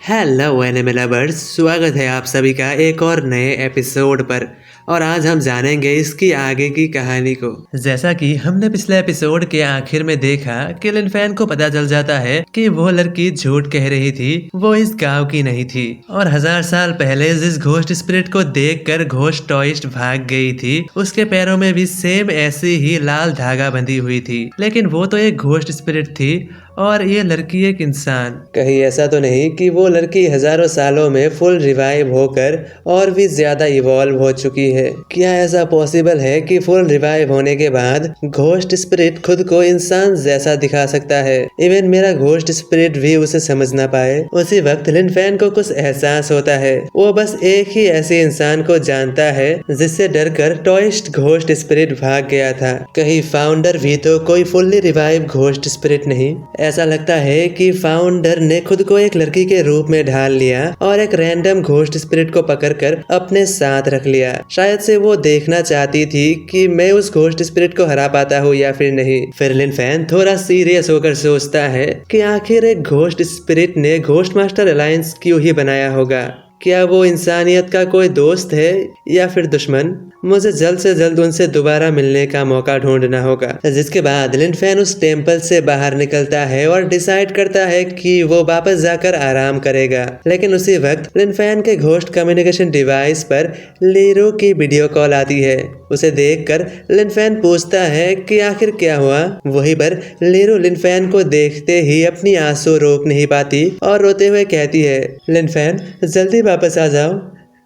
Hello anime lovers, स्वागत है आप सभी का एक और नए एपिसोड पर। और आज हम जानेंगे इसकी आगे की कहानी को। जैसा कि हमने पिछले एपिसोड के आखिर में देखा कि लिनफेन को पता चल जाता है कि वो लड़की झूठ कह रही थी, वो इस गांव की नहीं थी और 1000 साल पहले जिस घोस्ट स्पिरिट को देखकर घोस्ट टॉइस्ट भाग गई थी, उसके पैरों में भी सेम ऐसी ही लाल धागा बंधी हुई थी। लेकिन वो तो एक घोस्ट स्पिरिट थी और ये लड़की एक इंसान। कहीं ऐसा तो नहीं कि वो लड़की हजारों सालों में फुल रिवाइव होकर और भी ज्यादा इवॉल्व हो चुकी है? क्या ऐसा पॉसिबल है कि फुल रिवाइव होने के बाद घोस्ट स्पिरिट खुद को इंसान जैसा दिखा सकता है? इवन मेरा घोस्ट स्पिरिट भी उसे समझ ना पाए। उसी वक्त लिनफेन को कुछ एहसास होता है। वो बस एक ही ऐसे इंसान को जानता है जिससे डरकर टॉइस्ट घोस्ट स्पिरिट भाग गया था। कहीं फाउंडर भी तो कोई फुल्ली रिवाइव घोस्ट स्पिरिट नहीं? ऐसा लगता है कि फाउंडर ने खुद को एक लड़की के रूप में ढाल लिया और एक रैंडम घोस्ट स्पिरिट को पकड़कर अपने साथ रख लिया। शायद से वो देखना चाहती थी कि मैं उस घोस्ट स्पिरिट को हरा पाता हूँ या फिर नहीं। फिर लिनफेन थोड़ा सीरियस होकर सोचता है कि आखिर एक घोस्ट स्पिरिट ने घोस्ट मास्टर अलायंस क्यों ही बनाया होगा? क्या वो इंसानियत का कोई दोस्त है या फिर दुश्मन? मुझे जल्द से जल्द उनसे दोबारा मिलने का मौका ढूंढना होगा। जिसके बाद लिनफेन उस टेम्पल से बाहर निकलता है और डिसाइड करता है कि वो वापस जाकर आराम करेगा। लेकिन उसी वक्त लिनफेन के घोस्ट कम्युनिकेशन डिवाइस पर लीरो की वीडियो कॉल आती है। उसे देखकर लिनफेन पूछता है कि आखिर क्या हुआ। वहीं पर लीरो लिनफेन को देखते ही अपनी आंसू रोक नहीं पाती और रोते हुए कहती है, लिनफेन जल्दी वापस आ जाओ,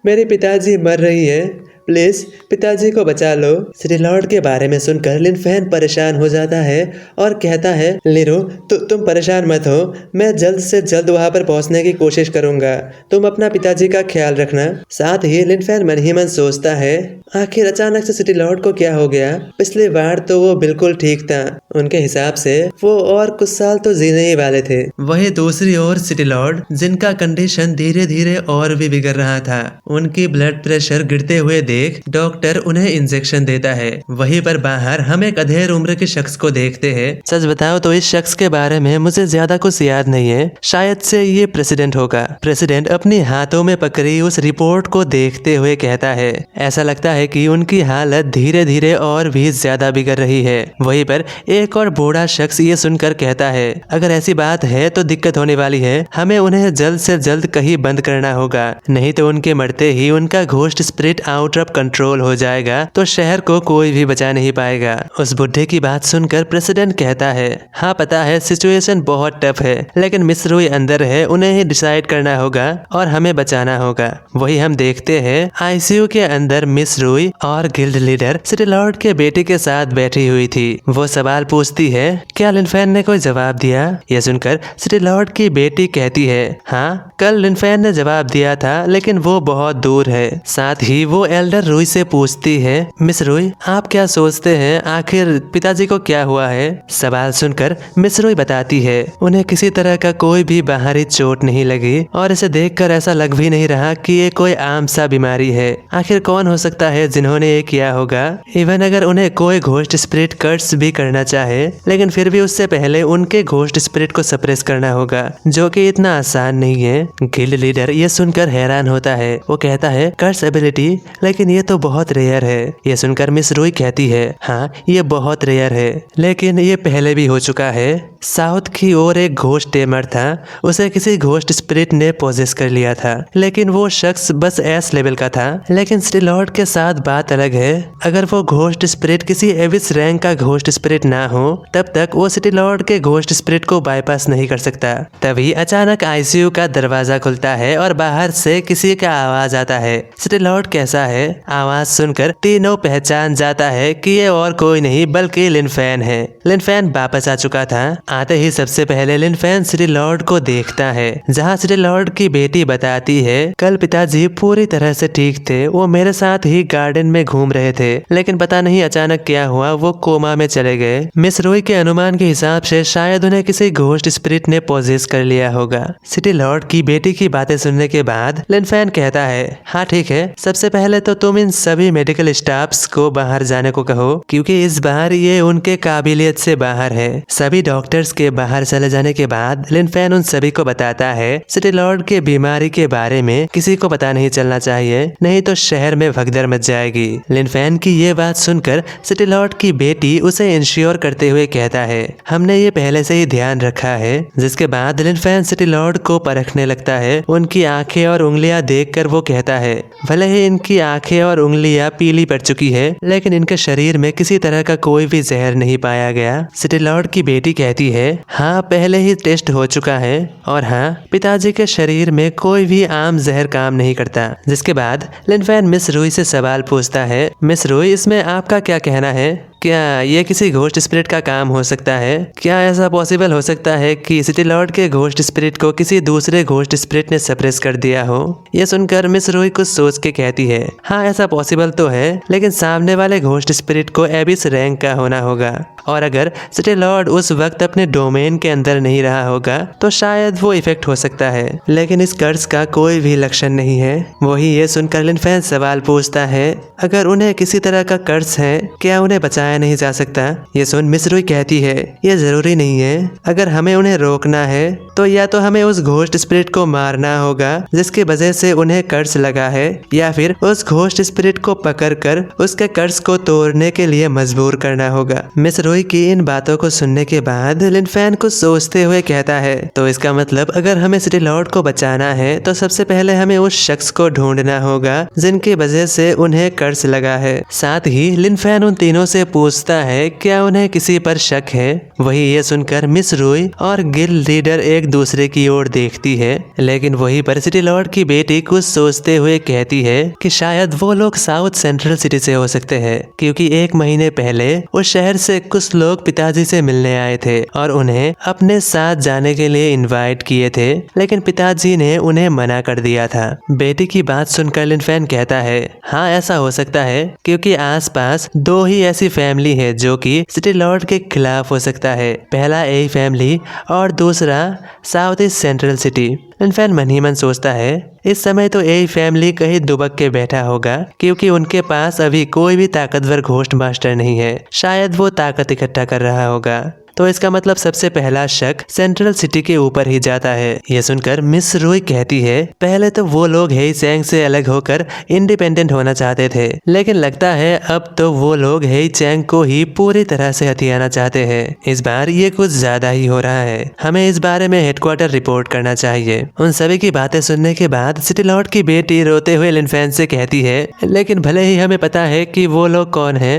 मेरे पिताजी मर रही है, प्लीज पिताजी को बचा लो। सिटी लॉर्ड के बारे में सुनकर लिनफेन परेशान हो जाता है और कहता है, लीरो तुम परेशान मत हो, मैं जल्द से जल्द वहां पर पहुंचने की कोशिश करूंगा, तुम अपना पिताजी का ख्याल रखना। साथ ही लिनफेन मन ही मन सोचता है, आखिर अचानक से सिटी लॉर्ड को क्या हो गया? पिछली बार तो वो बिल्कुल ठीक था। उनके हिसाब से वो और कुछ साल तो जीने ही वाले थे। वही दूसरी ओर सिटी लॉर्ड, जिनका कंडीशन धीरे धीरे और भी बिगड़ रहा था, उनकी ब्लड प्रेशर गिरते हुए देख डॉक्टर उन्हें इंजेक्शन देता है। वहीं पर बाहर हम एक अधेड़ उम्र के शख्स को देखते हैं। सच बताओ तो इस शख्स के बारे में मुझे ज्यादा कुछ याद नहीं है। शायद से ये प्रेसिडेंट होगा। प्रेसिडेंट अपने हाथों में पकड़ी उस रिपोर्ट को देखते हुए कहता है, ऐसा लगता है कि उनकी हालत धीरे धीरे और भी ज्यादा बिगड़ रही है। वहीं पर एक और बूढ़ा शख्स ये सुनकर कहता है, अगर ऐसी बात है तो दिक्कत होने वाली है, हमें उन्हें जल्द से जल्द कहीं बंद करना होगा, नहीं तो उनके मरते ही उनका ghost spirit out of control हो जाएगा तो शहर को कोई भी बचा नहीं पाएगा। उस बुढ़े की बात सुनकर प्रेसिडेंट कहता है, हाँ पता है सिचुएशन बहुत टफ है, लेकिन मिस रूई अंदर है, उन्हें ही डिसाइड करना होगा और हमें बचाना होगा। वही हम देखते हैं आईसीयू के अंदर मिस रूई और गिल्ड लीडर सिटी लॉर्ड के बेटे के साथ बैठी हुई थी। वो सवाल पूछती है, क्या लिनफेन ने कोई जवाब दिया? यह सुनकर सिटी लॉर्ड की बेटी कहती है, हाँ कल लिनफेन ने जवाब दिया था, लेकिन वो बहुत दूर है। साथ ही वो एल्डर रूई से पूछती है, मिस रूई आप क्या सोचते हैं, आखिर पिताजी को क्या हुआ है? सवाल सुनकर मिस रूई बताती है, उन्हें किसी तरह का कोई भी बाहरी चोट नहीं लगी और इसे देखकर ऐसा लग भी नहीं रहा कि ये कोई आम सा बीमारी है। आखिर कौन हो सकता है जिन्होंने ये किया होगा? इवन अगर उन्हें कोई घोस्ट स्पिरिट कर्स भी करना चाहे, लेकिन फिर भी उससे पहले उनके घोस्ट स्पिरिट को सप्रेस करना होगा, जो कि इतना आसान नहीं है। गिल्ड लीडर ये सुनकर हैरान होता है। वो कहता है, कर्स एबिलिटी, लेकिन ये तो बहुत रेयर है। ये सुनकर मिस रूई कहती है, हाँ ये बहुत रेयर है, लेकिन ये पहले भी हो चुका है। साउथ की ओर एक घोस्ट टेमर था, उसे किसी घोस्ट स्पिरिट ने पोजेस कर लिया था, लेकिन वो शख्स बस एस लेवल का था। लेकिन सिटी लॉर्ड के साथ बात अलग है। अगर वो घोस्ट स्पिरिट किसी एविस रैंक का घोस्ट स्पिरिट ना हो, तब तक वो सिटी लॉर्ड के घोस्ट स्पिरिट को बाईपास नहीं कर सकता। तभी अचानक आईसीयू का दरवाजा खुलता है और बाहर से किसी का आवाज आता है, सिटी लॉर्ड कैसा है? आवाज सुनकर तीनों पहचान जाता है कि ये और कोई नहीं बल्कि लिनफेन है। लिनफेन वापस आ चुका था। आते ही सबसे पहले लिनफेन सिटी लॉर्ड को देखता है, जहाँ सिटी लॉर्ड की बेटी बताती है, कल पिताजी पूरी तरह से ठीक थे, वो मेरे साथ ही गार्डन में घूम रहे थे, लेकिन पता नहीं अचानक क्या हुआ, वो कोमा में चले गए। मिस रोई के अनुमान के हिसाब से शायद उन्हें किसी घोस्ट स्पिरिट ने पोजेस कर लिया होगा। सिटी लॉर्ड की बेटी की बातें सुनने के बाद लिन फैन कहता है, हाँ ठीक है, सबसे पहले तो तुम इन सभी मेडिकल स्टाफ्स को बाहर जाने को कहो, क्योंकि इस बार ये उनके काबिलियत से बाहर है। सभी डॉक्टर्स के बाहर चले जाने के बाद लिन फैन उन सभी को बताता है सिटी लॉर्ड के बीमारी के बारे में किसी को पता नहीं चलना चाहिए, नहीं तो शहर में भगदड़ मच जाएगी। लिन फैन की ये बात सुनकर सिटी लॉर्ड की बेटी उसे इंश्योर करते हुए कहता है, हमने ये पहले से ही ध्यान रखा है। जिसके बाद लिन फैन सिटी लॉर्ड को परखने लगता है। उनकी आंखें और उंगलियां देखकर वो कहता है, भले ही इनकी आंखें और उंगलियां पीली पड़ चुकी है, लेकिन इनके शरीर में किसी तरह का कोई भी जहर नहीं पाया गया। सिटी लॉर्ड की बेटी कहती है, हाँ पहले ही टेस्ट हो चुका है, और हाँ पिताजी के शरीर में कोई भी आम जहर काम नहीं करता। जिसके बाद लिन फैन मिस रुई से सवाल पूछता है, मिस रुई इसमें आपका क्या कहना है? क्या ये किसी घोस्ट स्पिरिट का काम हो सकता है? क्या ऐसा पॉसिबल हो सकता है कि सिटी लॉर्ड के घोस्ट स्पिरिट को किसी दूसरे घोस्ट स्पिरिट ने सप्रेस कर दिया हो? ये सुनकर मिस रोई कुछ सोच के कहती है, हाँ ऐसा पॉसिबल तो है, लेकिन सामने वाले घोस्ट स्पिरिट को एबिस रैंक का होना होगा, और अगर सिटी लॉर्ड उस वक्त अपने डोमेन के अंदर नहीं रहा होगा तो शायद वो इफेक्ट हो सकता है, लेकिन इस कर्ज का कोई भी लक्षण नहीं है। वही ये सुनकर लिन फैन सवाल पूछता है, अगर उन्हें किसी तरह का कर्ज है, क्या उन्हें बचाया नहीं जा सकता? ये सुन मिस रुई कहती है, ये जरूरी नहीं है, अगर हमें उन्हें रोकना है तो या तो हमें उस घोस्ट स्पिरिट को मारना होगा जिसकी वजह से उन्हें कर्ज लगा है, या फिर उस घोस्ट स्पिरिट को पकड़कर उसके कर्ज को तोड़ने के लिए मजबूर करना होगा। मिस रोई की इन बातों को सुनने के बाद लिन फैन कुछ सोचते हुए कहता है, तो इसका मतलब अगर हमें सिटी लॉर्ड को बचाना है तो सबसे पहले हमें उस शख्स को ढूंढना होगा जिनकी वजह से उन्हें कर्ज लगा है। साथ ही लिन फैन उन तीनों से पूछता है, क्या उन्हें किसी पर शक है? वही ये सुनकर मिस रोई और गिल लीडर एक दूसरे की ओर देखती है, लेकिन वहीं पर सिटी लॉर्ड की बेटी कुछ सोचते हुए कहती है कि शायद वो लोग साउथ सेंट्रल सिटी से हो सकते हैं, क्योंकि 1 महीने पहले उस शहर से कुछ लोग पिताजी से मिलने आए थे और उन्हें अपने साथ जाने के लिए इनवाइट किए थे, लेकिन पिताजी ने उन्हें मना कर दिया था। बेटी की बात सुनकर लिन फैन कहता है, हाँ ऐसा हो सकता है, क्योंकि आसपास 2 ही ऐसी फैमिली है जो कि सिटी लॉर्ड के खिलाफ हो सकता है। पहला ए फैमिली और दूसरा साउथ ईस्ट सेंट्रल सिटी। लिन फैन मन ही मन सोचता है, इस समय तो ए फैमिली कहीं दुबक के बैठा होगा, क्योंकि उनके पास अभी कोई भी ताकतवर घोस्ट मास्टर नहीं है, शायद वो ताकत इकट्ठा कर रहा होगा। तो इसका मतलब सबसे पहला शक सेंट्रल सिटी के ऊपर ही जाता है। ये सुनकर मिस रोई कहती है, पहले तो वो लोग हेई चैंग से अलग होकर इंडिपेंडेंट होना चाहते थे, लेकिन लगता है अब तो वो लोग हेई चैंग को ही पूरी तरह से हथियाना चाहते हैं। इस बार ये कुछ ज्यादा ही हो रहा है, हमें इस बारे में हेडक्वार्टर रिपोर्ट करना चाहिए। उन सभी की बातें सुनने के बाद सिटी लॉर्ड की बेटी रोते हुए लिन फैन से कहती है, लेकिन भले ही हमें पता है कि वो लोग कौन है,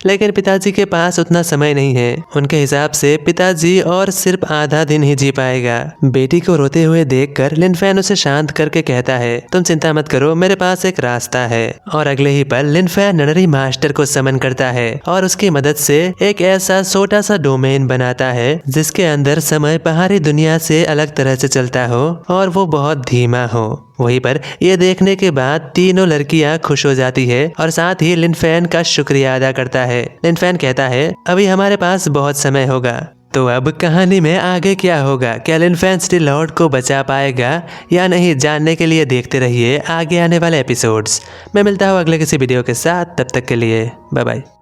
लेकिन पिताजी के पास उतना समय नहीं है। उनके हिसाब से पिताजी और सिर्फ आधा दिन ही जी पाएगा। बेटी को रोते हुए देखकर लिन फैन उसे शांत करके कहता है, तुम चिंता मत करो, मेरे पास एक रास्ता है। और अगले ही पल लिन फैन ननरी मास्टर को समन करता है और उसकी मदद से एक ऐसा छोटा सा डोमेन बनाता है जिसके अंदर समय बाहरी दुनिया से अलग तरह से चलता हो और वो बहुत धीमा हो। वहीं पर ये देखने के बाद तीनों लड़कियां खुश हो जाती है और साथ ही लिन फैन का शुक्रिया अदा करता है। लिन फैन कहता है, अभी हमारे पास बहुत समय होगा। तो अब कहानी में आगे क्या होगा? क्या लिन फैन सिटी लॉर्ड को बचा पाएगा या नहीं? जानने के लिए देखते रहिए आगे आने वाले एपिसोड्स। मैं मिलता हूँ अगले किसी वीडियो के साथ, तब तक के लिए बाय बाय।